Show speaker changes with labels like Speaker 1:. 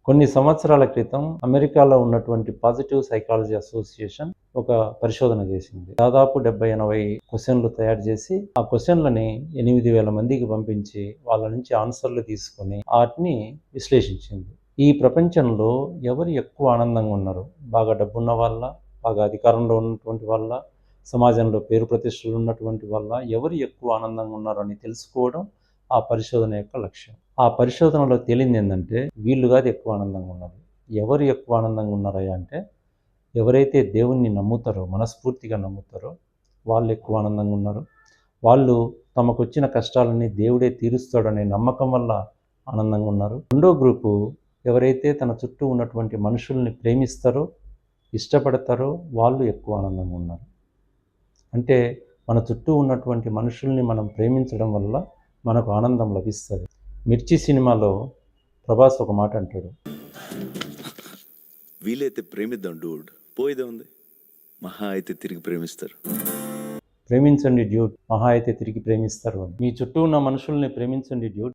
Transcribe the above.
Speaker 1: కొన్ని సంవత్సరాల క్రితం అమెరికాలో ఉన్నటువంటి పాజిటివ్ సైకాలజీ అసోసియేషన్ ఒక పరిశోధన చేసింది. దాదాపు 70-80 క్వశ్చన్లు తయారు చేసి ఆ క్వశ్చన్లని 8,000 మందికి పంపించి వాళ్ళ నుంచి ఆన్సర్లు తీసుకొని వాటిని విశ్లేషించింది. ఈ ప్రపంచంలో ఎవరు ఎక్కువ ఆనందంగా ఉన్నారు? బాగా డబ్బున్న వాళ్ళ, బాగా అధికారంలో ఉన్నటువంటి వాళ్ళ, సమాజంలో పేరు ప్రతిష్టలు ఉన్నటువంటి వాళ్ళ, ఎవరు ఎక్కువ ఆనందంగా ఉన్నారు అని తెలుసుకోవడం ఆ పరిశోధన యొక్క లక్ష్యం. ఆ పరిశోధనలో తేలింది ఏంటంటే వీళ్ళు కాదు ఎక్కువ ఆనందంగా ఉన్నారు. ఎవరు ఎక్కువ ఆనందంగా ఉన్నారయ్యా అంటే ఎవరైతే దేవుణ్ణి నమ్ముతారో, మనస్ఫూర్తిగా నమ్ముతారో వాళ్ళు ఎక్కువ ఆనందంగా ఉన్నారు. వాళ్ళు తమకు వచ్చిన కష్టాలన్నీ దేవుడే తీరుస్తాడనే నమ్మకం వల్ల ఆనందంగా ఉన్నారు. రెండో గ్రూపు ఎవరైతే తన చుట్టూ ఉన్నటువంటి మనుషుల్ని ప్రేమిస్తారో, ఇష్టపడతారో వాళ్ళు ఎక్కువ ఆనందంగా ఉన్నారు. అంటే మన చుట్టూ ఉన్నటువంటి మనుషుల్ని మనం ప్రేమించడం వల్ల మనకు ఆనందం లభిస్తుంది. మిర్చి సినిమాలో ప్రభాస్ ఒక మాట అంటాడు,
Speaker 2: వీలైతే ప్రేమిద్దాం డూడ్, పోయేదే ఉంది, మహా అయితే తిరిగి ప్రేమిస్తారు.
Speaker 1: ప్రేమించండి డ్యూడ్, మహా అయితే తిరిగి ప్రేమిస్తారు అని. మీ చుట్టూ ఉన్న మనుషుల్ని ప్రేమించండి డ్యూడ్,